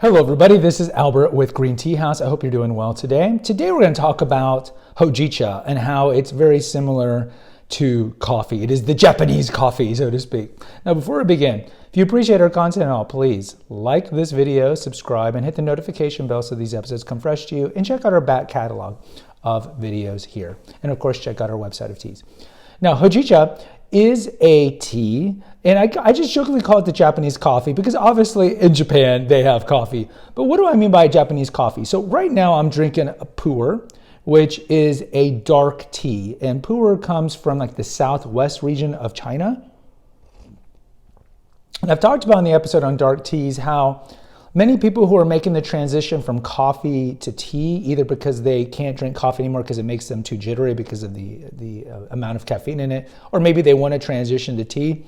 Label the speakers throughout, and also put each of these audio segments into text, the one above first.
Speaker 1: Hello everybody, this is Albert with Green Tea House. I hope you're doing well today. Today we're going to talk about Hojicha and how it's very similar to coffee. It is the Japanese coffee, so to speak. Now before we begin, if you appreciate our content at all, please like this video, subscribe, and hit the notification bell so these episodes come fresh to you, and check out our back catalog of videos here. And of course, check out our website of teas. Now, Hojicha is a tea, and I just jokingly call it the Japanese coffee because obviously in Japan they have coffee. But what do I mean by Japanese coffee? So right now I'm drinking a pu'er, which is a dark tea. And pu'er comes from like the southwest region of China. And I've talked about in the episode on dark teas how many people who are making the transition from coffee to tea, either because they can't drink coffee anymore because it makes them too jittery because of the amount of caffeine in it, or maybe they want to transition to tea.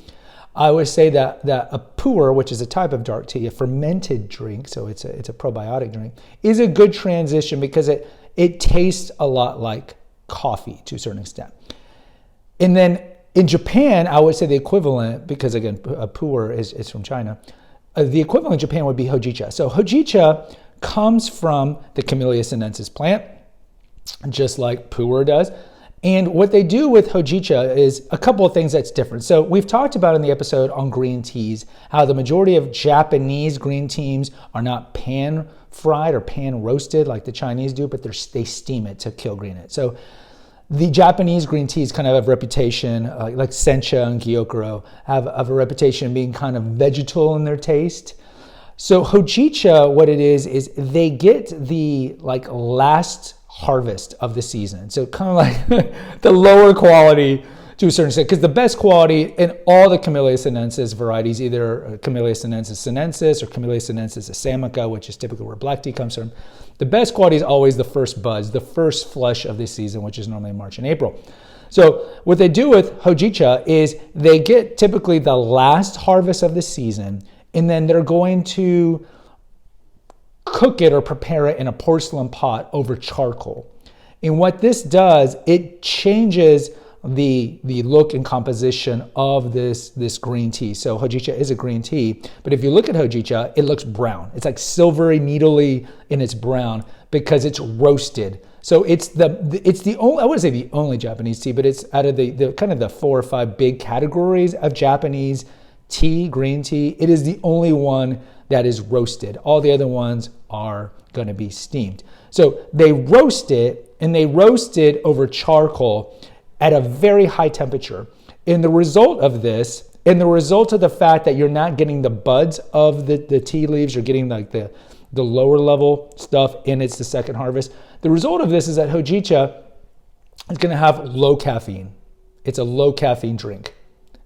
Speaker 1: I would say that a pu'er, which is a type of dark tea, a fermented drink, so it's a probiotic drink, is a good transition because it tastes a lot like coffee to a certain extent. And then in Japan, I would say the equivalent, because again, a pu'er is from China, the equivalent in Japan would be Hojicha. So Hojicha comes from the Camellia sinensis plant, just like pu'er does. And what they do with Hojicha is a couple of things that's different. So we've talked about in the episode on green teas, how the majority of Japanese green teas are not pan fried or pan roasted like the Chinese do, but they steam it to kill green it. So the Japanese green teas kind of have a reputation, like sencha and gyokuro, have a reputation being kind of vegetal in their taste. So Hojicha, what it is they get the like last harvest of the season. So kind of like the lower quality to a certain extent, because the best quality in all the Camellia sinensis varieties, either Camellia sinensis or Camellia sinensis assamica, which is typically where black tea comes from, the best quality is always the first buds, the first flush of the season, which is normally March and April. So what they do with Hojicha is they get typically the last harvest of the season, and then they're going to cook it or prepare it in a porcelain pot over charcoal. And what this does, it changes the look and composition of this green tea. So Hojicha is a green tea, but if you look at Hojicha, it looks brown. It's like silvery, needly in its brown because it's roasted. So it's the only, I wouldn't say the only Japanese tea, but it's out of the kind of the 4 or 5 big categories of Japanese tea, green tea. It is the only one that is roasted. All the other ones are going to be steamed. So they roast it, and they roast it over charcoal at a very high temperature. And the result of this, and the result of the fact that you're not getting the buds of the tea leaves, you're getting like the lower level stuff, and it's the second harvest. The result of this is that Hojicha is going to have low caffeine. It's a low caffeine drink,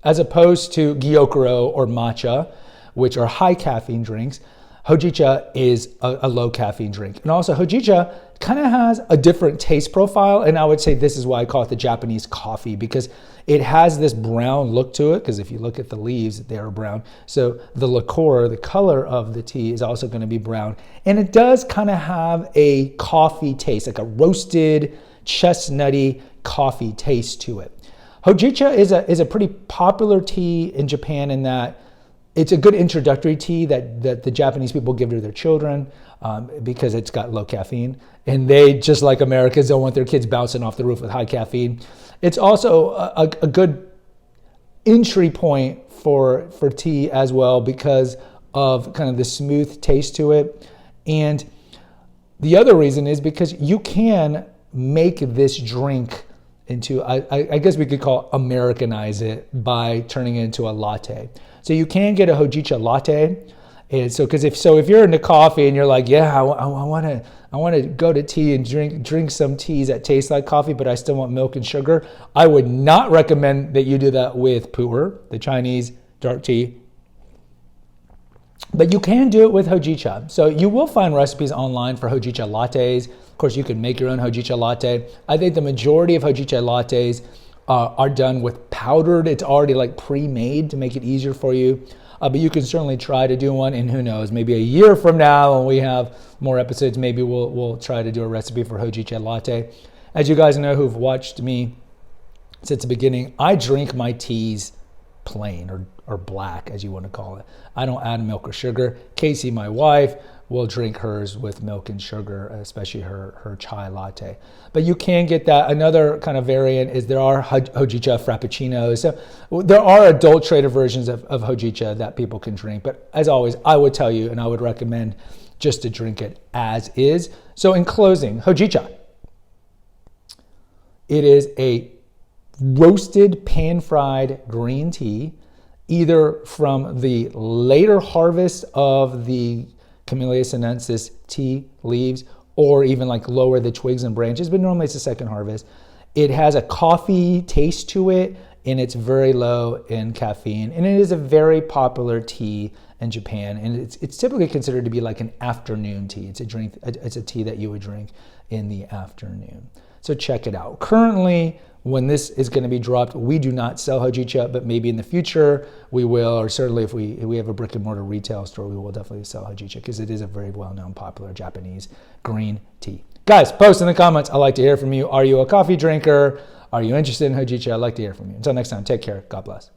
Speaker 1: as opposed to gyokuro or matcha, which are high caffeine drinks. Hojicha is a low caffeine drink. And also Hojicha kind of has a different taste profile. And I would say this is why I call it the Japanese coffee, because it has this brown look to it. Because if you look at the leaves, they are brown. So the liqueur, the color of the tea, is also going to be brown. And it does kind of have a coffee taste, like a roasted, chestnutty coffee taste to it. Hojicha is a pretty popular tea in Japan in that it's a good introductory tea that the Japanese people give to their children because it's got low caffeine. And they, just like Americans, don't want their kids bouncing off the roof with high caffeine. It's also a good entry point for tea as well because of kind of the smooth taste to it. And the other reason is because you can make this drink into, I guess we could call Americanize it by turning it into a latte. So you can get a Hojicha latte. And so if you're into coffee and you're like, yeah, I want to go to tea and drink some teas that taste like coffee, but I still want milk and sugar, I would not recommend that you do that with pu'er, the Chinese dark tea. But you can do it with Hojicha. So you will find recipes online for Hojicha lattes. Of course, you can make your own Hojicha latte. I think the majority of Hojicha lattes are done with powdered. It's already like pre-made to make it easier for you. But you can certainly try to do one, and who knows, maybe a year from now when we have more episodes, maybe we'll try to do a recipe for Hojicha latte. As you guys know who've watched me since the beginning, I drink my teas plain or black, as you want to call it. I don't add milk or sugar. Casey, my wife, will drink hers with milk and sugar, especially her chai latte. But you can get that. Another kind of variant is there are Hojicha frappuccinos. So there are adulterated versions of Hojicha that people can drink. But as always, I would tell you and I would recommend just to drink it as is. So in closing, Hojicha. It is a roasted pan-fried green tea, either from the later harvest of the Camellia sinensis tea leaves, or even like lower the twigs and branches, but normally it's the second harvest. It has a coffee taste to it, and it's very low in caffeine, and it is a very popular tea in Japan, and it's typically considered to be like an afternoon tea. It's a tea that you would drink in the afternoon. So check it out. Currently, when this is going to be dropped, we do not sell Hojicha, but maybe in the future we will, or certainly if we have a brick and mortar retail store, we will definitely sell Hojicha because it is a very well-known, popular Japanese green tea. Guys, post in the comments. I'd like to hear from you. Are you a coffee drinker? Are you interested in Hojicha? I'd like to hear from you. Until next time, take care. God bless.